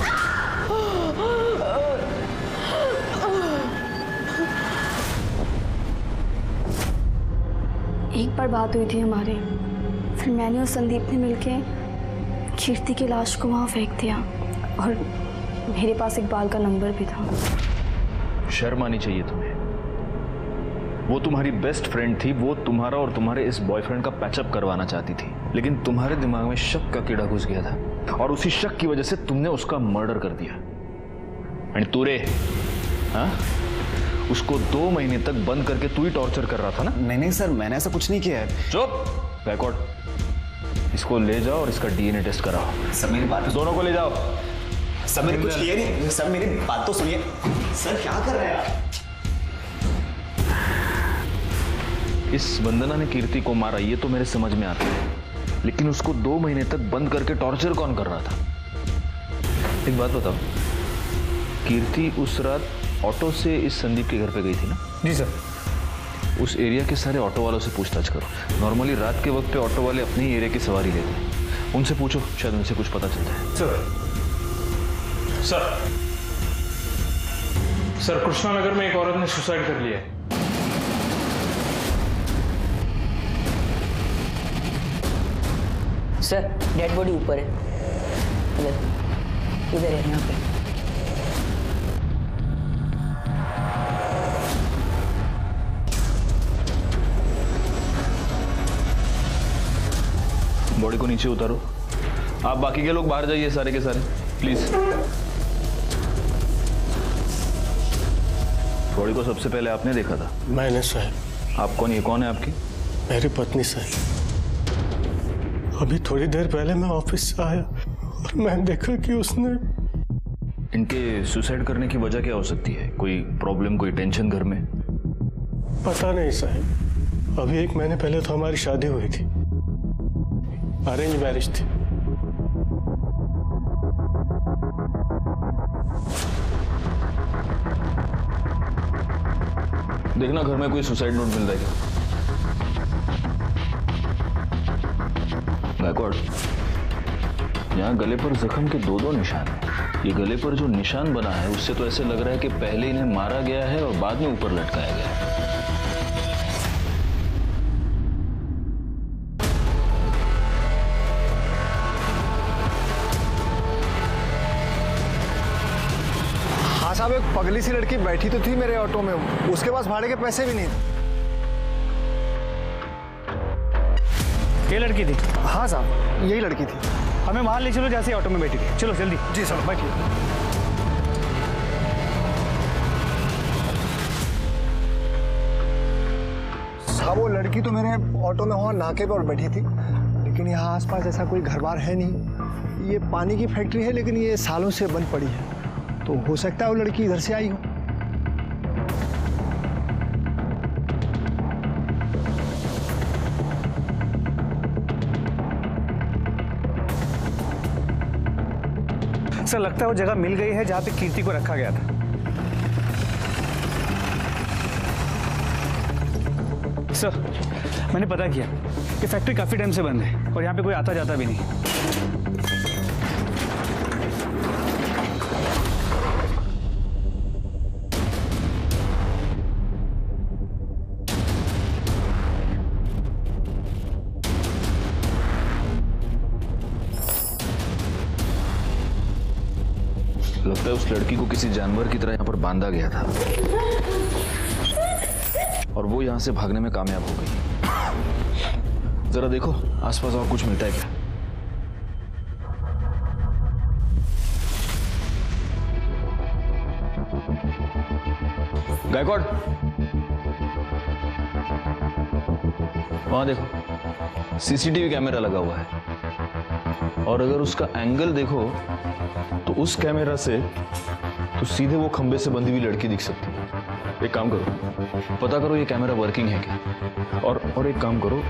[SPEAKER 13] एक बार बात हुई थी हमारी, फिर मैंने और संदीप ने मिलके कीर्ति की लाश को वहां फेंक दिया और मेरे पास इकबाल का नंबर भी था।
[SPEAKER 5] शर्म आनी चाहिए तुम्हें। वो तुम्हारी बेस्ट फ्रेंड थी, वो तुम्हारा और तुम्हारे इस बॉयफ्रेंड का पैचअप करवाना चाहती थी, लेकिन तुम्हारे दिमाग में शक का कीड़ा घुस गया था और उसी शक की वजह से तुमने उसका मर्डर कर दिया। एंड तूरे, हाँ? उसको 2 महीने तक बंद करके तू ही टॉर्चर कर रहा था ना?
[SPEAKER 10] नहीं सर, मैंने ऐसा कुछ नहीं किया है।
[SPEAKER 5] चुप गायकवाड़, इसको ले जाओ और इसका डीएनए टेस्ट कराओ।
[SPEAKER 10] सर मेरी बात,
[SPEAKER 5] दोनों को ले जाओ।
[SPEAKER 10] सर मैंने कुछ किया नहीं। सर मेरी बात तो सुनिए। सर क्या कर रहे हैं आप?
[SPEAKER 5] इस वंदना ने कीर्ति को मारा ये तो मेरे समझ में आता है, लेकिन उसको 2 महीने तक बंद करके टॉर्चर कौन कर रहा था? एक बात बताओ, कीर्ति उस रात ऑटो से इस संदीप के घर पे गई थी ना?
[SPEAKER 6] जी सर।
[SPEAKER 5] उस एरिया के सारे ऑटो वालों से पूछताछ करो। नॉर्मली रात के वक्त पे ऑटो वाले अपने ही एरिया की सवारी लेते हैं, उनसे पूछो, शायद उनसे कुछ पता चलता है।
[SPEAKER 2] सर कृष्णा नगर में एक औरत ने सुसाइड कर लिया है।
[SPEAKER 16] सर डेड बॉडी ऊपर है, इधर है, यहाँ पे।
[SPEAKER 5] बॉडी को नीचे उतारो। आप बाकी के लोग बाहर जाइए, सारे के सारे प्लीज। बॉडी को सबसे पहले आपने देखा था?
[SPEAKER 18] मैंने साहब।
[SPEAKER 5] आप कौन? ये कौन है आपकी?
[SPEAKER 18] मेरी पत्नी साहब। अभी थोड़ी देर पहले मैं ऑफिस से आया और मैंने देखा कि उसने।
[SPEAKER 5] इनके सुसाइड करने की वजह क्या हो सकती है? कोई प्रॉब्लम, कोई टेंशन घर में?
[SPEAKER 18] पता नहीं साहब, अभी 1 महीने पहले तो हमारी शादी हुई थी, अरेंज मैरिज थी।
[SPEAKER 5] देखना घर में कोई सुसाइड नोट मिल रहा है क्या। गायकवाड़, यहाँ गले पर जख्म के दो निशान हैं। ये गले पर जो निशान बना है उससे तो ऐसे लग रहा है कि पहले इन्हें मारा गया है और बाद में ऊपर लटकाया गया है।
[SPEAKER 10] हाँ साहब, एक पगली सी लड़की बैठी तो थी मेरे ऑटो में, उसके पास भाड़े के पैसे भी नहीं थे।
[SPEAKER 6] ये लड़की थी?
[SPEAKER 10] हाँ साहब, यही लड़की थी।
[SPEAKER 6] हमें वहां ले चलो जैसे ऑटो में बैठी थी। चलो जल्दी।
[SPEAKER 10] जी सर, बैठिए। साहब वो लड़की तो मेरे ऑटो में वहाँ नाके पर बैठी थी, लेकिन यहाँ आसपास ऐसा कोई घर बार है नहीं। ये पानी की फैक्ट्री है लेकिन ये सालों से बंद पड़ी है, तो हो सकता है वो लड़की इधर से आई हो।
[SPEAKER 6] सर लगता है वो जगह मिल गई है जहां पे कीर्ति को रखा गया था। सर मैंने पता किया कि फैक्ट्री काफी टाइम से बंद है और यहाँ पे कोई आता जाता भी नहीं।
[SPEAKER 5] लगता है उस लड़की को किसी जानवर की तरह यहाँ पर बांधा गया था और वो यहाँ से भागने में कामयाब हो गई। जरा देखो आसपास और कुछ मिलता है क्या। गायकवाड़, वहां देखो सीसीटीवी कैमरा लगा हुआ है और अगर उसका एंगल देखो तो उस कैमरा से तो सीधे वो खंबे से बंधी हुई लड़की दिख सकती है। एक काम करो, पता करो ये कैमरा वर्किंग है क्या, और एक काम करो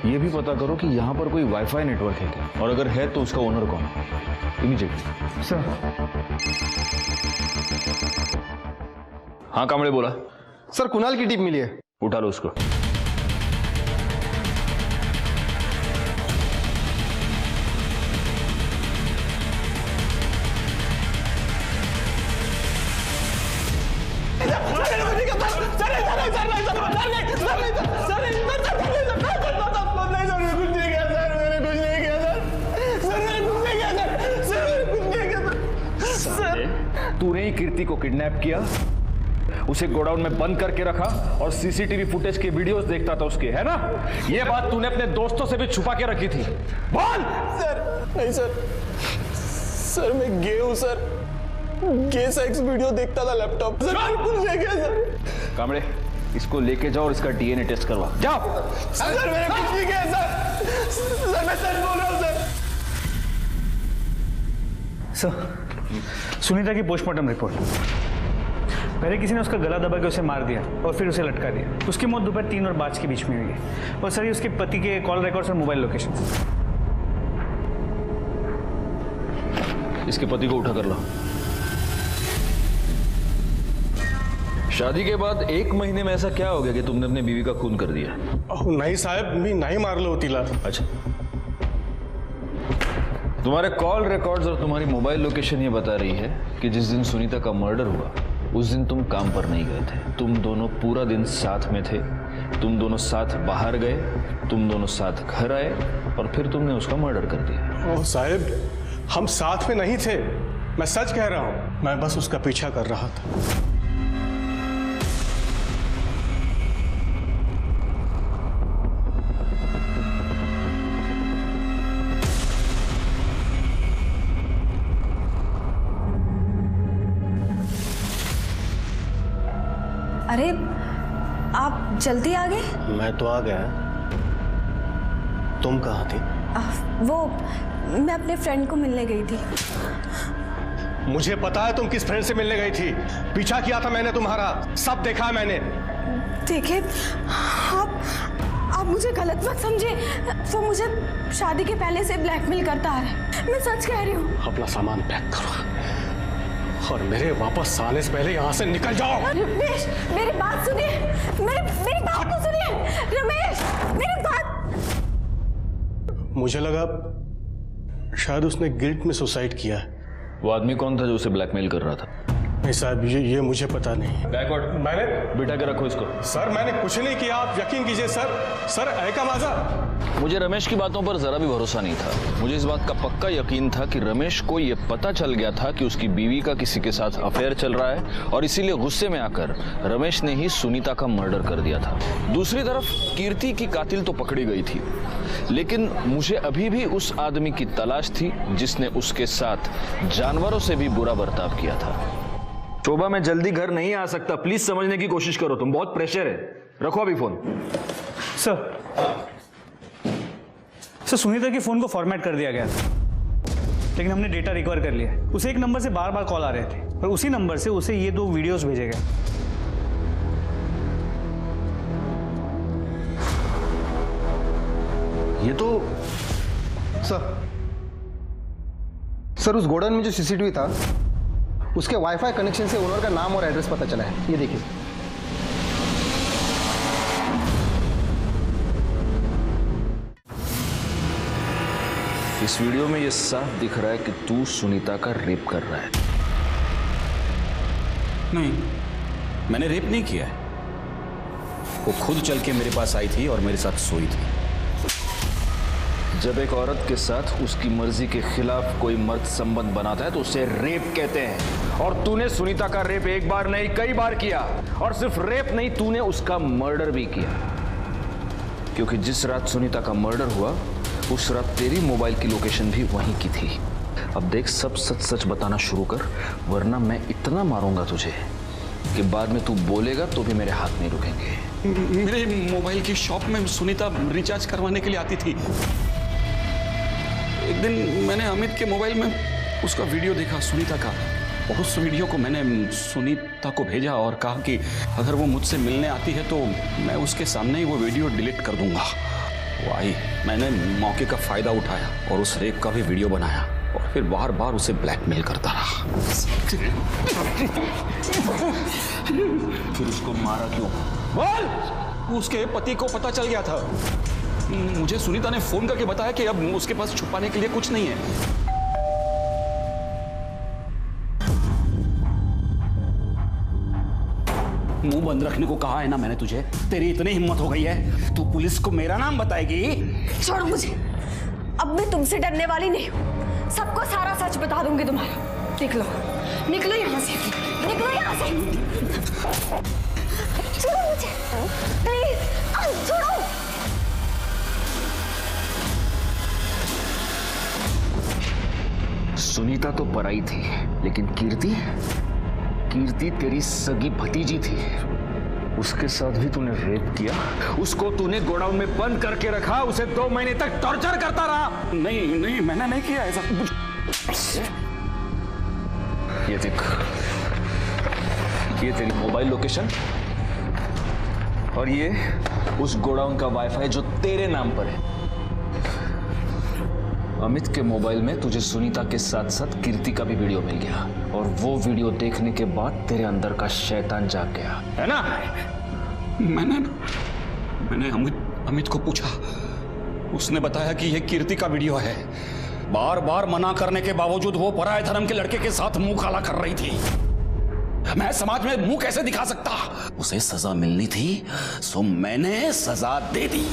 [SPEAKER 5] ये भी पता करो कि यहाँ पर कोई वाईफाई नेटवर्क है क्या, और अगर है तो उसका ओनर कौन है। इमीडिएटली।
[SPEAKER 6] सर।
[SPEAKER 5] हाँ कामड़े बोला।
[SPEAKER 10] सर कुणाल की टीप मिली है।
[SPEAKER 5] उठा लो उसको। तूने ही कीर्ति को किडनैप किया, उसे गोडाउन में बंद करके रखा और सीसीटीवी फुटेज के वीडियोस देखता था उसके, है ना? ये बात तूने अपने दोस्तों से भी छुपा के रखी थी। बोल।
[SPEAKER 16] सर नहीं सर मैं गे हूं सर। गे सेक्स वीडियो देखता था लैपटॉप। सर कुछ नहीं किया सर।
[SPEAKER 5] कामड़े इसको लेके जाओ और इसका डीएनए टेस्ट करवा। जाओ।
[SPEAKER 16] सर मैंने कुछ नहीं किया सर मैं सच बोल रहा हूं सर।
[SPEAKER 6] सर सुनीता की पोस्टमार्टम रिपोर्ट। पहले किसी ने उसका गला दबा के उसे मार दिया और फिर उसे लटका दिया। उसकी मौत दोपहर 3 और 5 के बीच में हुई है। और सर ये उसके पति के कॉल रिकॉर्ड्स और मोबाइल लोकेशन।
[SPEAKER 5] इसके पति को उठा कर लो। शादी के बाद 1 महीने में ऐसा क्या हो गया कि तुमने अपनी बीवी का खून कर दिया?
[SPEAKER 18] नाही साहेब, मी नाही मारलं तिला।
[SPEAKER 5] अच्छा, तुम्हारे कॉल रिकॉर्ड्स और तुम्हारी मोबाइल लोकेशन ये बता रही है कि जिस दिन सुनीता का मर्डर हुआ उस दिन तुम काम पर नहीं गए थे। तुम दोनों पूरा दिन साथ में थे, तुम दोनों साथ बाहर गए, तुम दोनों साथ घर आए और फिर तुमने उसका मर्डर कर दिया।
[SPEAKER 18] ओह साहेब, हम साथ में नहीं थे, मैं सच कह रहा हूं। मैं बस उसका पीछा कर रहा था।
[SPEAKER 13] अरे आप जल्दी आ गए?
[SPEAKER 8] मैं तो आ गया, तुम कहाँ थी?
[SPEAKER 13] वो मैं अपने फ्रेंड को मिलने गई थी।
[SPEAKER 18] मुझे पता है तुम किस फ्रेंड से मिलने गई थी। पीछा किया था मैंने तुम्हारा, सब देखा है मैंने।
[SPEAKER 13] देखिए आप मुझे गलत मत समझे। वो मुझे शादी के पहले से ब्लैकमेल करता है। मैं सच कह रही हूँ।
[SPEAKER 18] अपना सामान पैक करो और मेरे वापस आने से पहले यहाँ से निकल जाओ।
[SPEAKER 13] रमेश, मेरी बात सुनिए। मेरी बात तो सुनिए। रमेश, मेरी बात।
[SPEAKER 18] मुझे लगा शायद उसने गिल्ट में सुसाइड किया है।
[SPEAKER 5] वो आदमी कौन था जो उसे ब्लैकमेल कर रहा था?
[SPEAKER 18] नहीं साहब, ये मुझे पता नहीं।
[SPEAKER 5] बैकवर्ड
[SPEAKER 18] मैंने
[SPEAKER 5] बिठा के रखो इसको।
[SPEAKER 18] सर मैंने कुछ नहीं किया, आप यकीन कीजिए सर ऐका माझा।
[SPEAKER 5] मुझे रमेश की बातों पर जरा भी भरोसा नहीं था। मुझे इस बात का पक्का यकीन था कि रमेश को यह पता चल गया था कि उसकी बीवी का किसी के साथ अफेयर चल रहा है और इसीलिए गुस्से में आकर रमेश ने ही सुनीता का मर्डर कर दिया था। दूसरी तरफ कीर्ति की कातिल तो पकड़ी गई थी, लेकिन मुझे अभी भी उस आदमी की तलाश थी जिसने उसके साथ जानवरों से भी बुरा बर्ताव किया था। शोभा, मैं जल्दी घर नहीं आ सकता, प्लीज समझने की कोशिश करो, तुम बहुत प्रेशर है। रखो अभी फोन।
[SPEAKER 6] सर सुनीता के फोन को फॉर्मेट कर दिया गया था, लेकिन हमने डेटा रिकवर कर लिया। उसे एक नंबर से बार बार कॉल आ रहे थे और उसी नंबर से उसे ये 2 वीडियोस भेजे गए।
[SPEAKER 5] ये तो
[SPEAKER 10] सर उस गोडाउन में जो सीसीटीवी था उसके वाईफाई कनेक्शन से ओनर का नाम और एड्रेस पता चला है। ये देखिए।
[SPEAKER 5] इस वीडियो में ये साफ दिख रहा है कि तू सुनीता का रेप कर रहा है।
[SPEAKER 15] नहीं, मैंने रेप नहीं किया है। वो खुद चल के मेरे पास आई थी और मेरे साथ सोई थी।
[SPEAKER 5] जब एक औरत के साथ उसकी मर्जी के खिलाफ कोई मर्द संबंध बनाता है तो उसे रेप कहते हैं। और तूने सुनीता का रेप एक बार नहीं कई बार किया, और सिर्फ रेप नहीं, तूने उसका मर्डर भी किया। क्योंकि जिस रात सुनीता का मर्डर हुआ उस रात तेरी मोबाइल की लोकेशन भी वहीं की थी। अब देख, सब सच सच बताना शुरू कर, वरना मैं इतना मारूंगा तुझे कि बाद में तू बोलेगा तो भी मेरे हाथ नहीं रुकेंगे।
[SPEAKER 15] मेरे मोबाइल की शॉप में सुनीता रिचार्ज करवाने के लिए आती थी। एक दिन मैंने अमित के मोबाइल में उसका वीडियो देखा सुनीता का, और उस वीडियो को मैंने सुनीता को भेजा और कहा कि अगर वो मुझसे मिलने आती है तो मैं उसके सामने ही वो वीडियो डिलीट कर दूंगा। वो आई, मैंने मौके का फायदा उठाया और उस रेप का भी वीडियो बनाया और फिर बार बार उसे ब्लैकमेल करता रहा।
[SPEAKER 5] फिर उसको मारा क्यों?
[SPEAKER 15] बोल! उसके पति को पता चल गया था। मुझे सुनीता ने फोन करके बताया कि अब उसके पास छुपाने के लिए कुछ नहीं है। मुंह बंद रखने को कहा है ना मैंने तुझे। तेरी इतनी हिम्मत हो गई है, तू पुलिस को मेरा नाम बताएगी?
[SPEAKER 13] छोड़ो मुझे, अब मैं तुमसे डरने वाली नहीं हूँ। सबको सारा सच बता दूंगी तुम्हारा। निकलो, निकलो यहाँ से, निकलो यहाँ से। छोड़ो मुझे, प्लीज, छोड़ो।
[SPEAKER 5] सुनीता तो पराई थी, लेकिन कीर्ति तेरी सगी भतीजी थी। उसके साथ भी तूने रेप किया, उसको तूने गोडाउन में बंद करके रखा, उसे 2 महीने तक टॉर्चर करता रहा।
[SPEAKER 15] नहीं, मैंने नहीं किया ऐसा।
[SPEAKER 5] ये देख, ये तेरी मोबाइल लोकेशन और ये उस गोडाउन का वाईफाई जो तेरे नाम पर है। अमित के मोबाइल में तुझे सुनीता के साथ साथ कीर्ति का भी वीडियो मिल गया, और वो वीडियो देखने के बाद तेरे अंदर का शैतान जाग गया, है ना?
[SPEAKER 15] मैंने अमित को पूछा, उसने बताया कि ये कीर्ति का वीडियो है। बार बार मना करने के बावजूद वो पराये धर्म के लड़के के साथ मुंह काला कर रही थी। मैं समाज में मुंह कैसे दिखा सकता? उसे सजा मिलनी थी, सो मैंने सजा दे दी।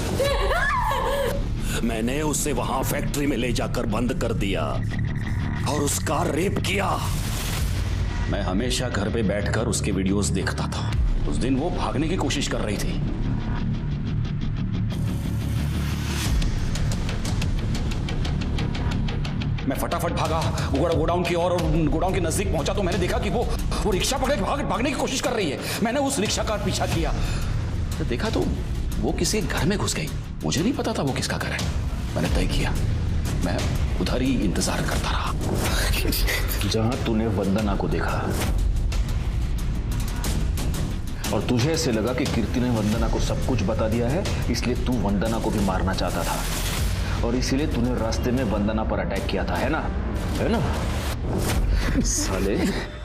[SPEAKER 15] मैंने उसे वहां फैक्ट्री में ले जाकर बंद कर दिया और उसका रेप किया। मैं हमेशा घर पे बैठकर उसके वीडियोस देखता था। उस दिन वो भागने की कोशिश कर रही थी। मैं फटाफट भागा गोडाउन की ओर, और गोडाउन के नजदीक पहुंचा तो मैंने देखा कि वो रिक्शा पकड़े भागने की कोशिश कर रही है। मैंने उस रिक्शा का पीछा किया तो देखा तो वो किसी घर में घुस गई। मुझे नहीं पता था वो किसका घर है। मैंने तय किया मैं उधर ही इंतजार करता रहा।
[SPEAKER 5] जहां तूने वंदना को देखा और तुझे ऐसे लगा कि कीर्ति ने वंदना को सब कुछ बता दिया है, इसलिए तू वंदना को भी मारना चाहता था, और इसीलिए तूने रास्ते में वंदना पर अटैक किया था, है ना? साले,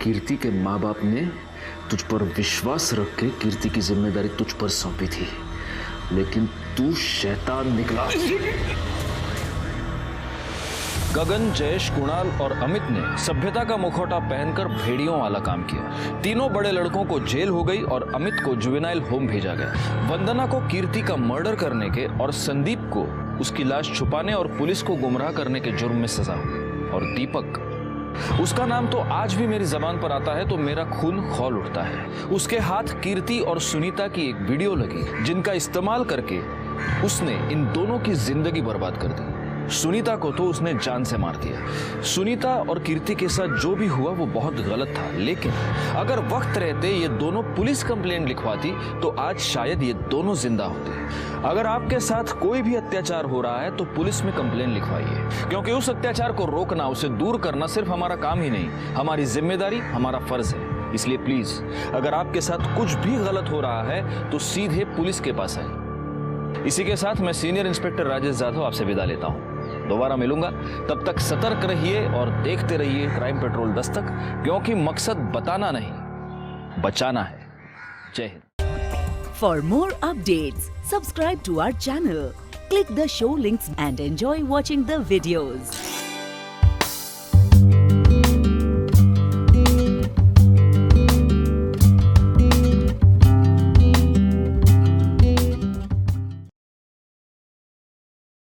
[SPEAKER 5] कीर्ति के माँ बाप ने तुझ पर विश्वास रख के कीर्ति की जिम्मेदारी तुझ पर सौंपी थी, लेकिन तू शैतान निकला। गगन, जयेश, कुणाल और अमित ने सभ्यता का मुखौटा पहनकर भेड़ियों वाला काम किया। तीनों बड़े लड़कों को जेल हो गई और अमित को जुवेनाइल होम भेजा गया। वंदना को कीर्ति का मर्डर करने के और संदीप को उसकी लाश छुपाने और पुलिस को गुमराह करने के जुर्म में सजा हुई। और दीपक, उसका नाम तो आज भी मेरी जबान पर आता है तो मेरा खून खौल उठता है। उसके हाथ कीर्ति और सुनीता की एक वीडियो लगी जिनका इस्तेमाल करके उसने इन दोनों की जिंदगी बर्बाद कर दी। सुनीता को तो उसने जान से मार दिया। सुनीता और कीर्ति के साथ जो भी हुआ वो बहुत गलत था, लेकिन अगर वक्त रहते ये दोनों पुलिस कंप्लेंट लिखवाती तो आज शायद ये दोनों जिंदा होते। अगर आपके साथ कोई भी अत्याचार हो रहा है तो पुलिस में कंप्लेंट लिखवाइए, क्योंकि उस अत्याचार को रोकना, उसे दूर करना सिर्फ हमारा काम ही नहीं, हमारी जिम्मेदारी, हमारा फर्ज है। इसलिए प्लीज, अगर आपके साथ कुछ भी गलत हो रहा है तो सीधे पुलिस के पास आइए। इसी के साथ मैं सीनियर इंस्पेक्टर राजेश जाधव आपसे विदा लेता हूं। दोबारा मिलूंगा, तब तक सतर्क रहिए और देखते रहिए क्राइम पेट्रोल दस्तक, क्योंकि मकसद बताना नहीं, बचाना है। जय हिंद।
[SPEAKER 1] For more updates, subscribe to our channel, click the show links and enjoy watching the videos.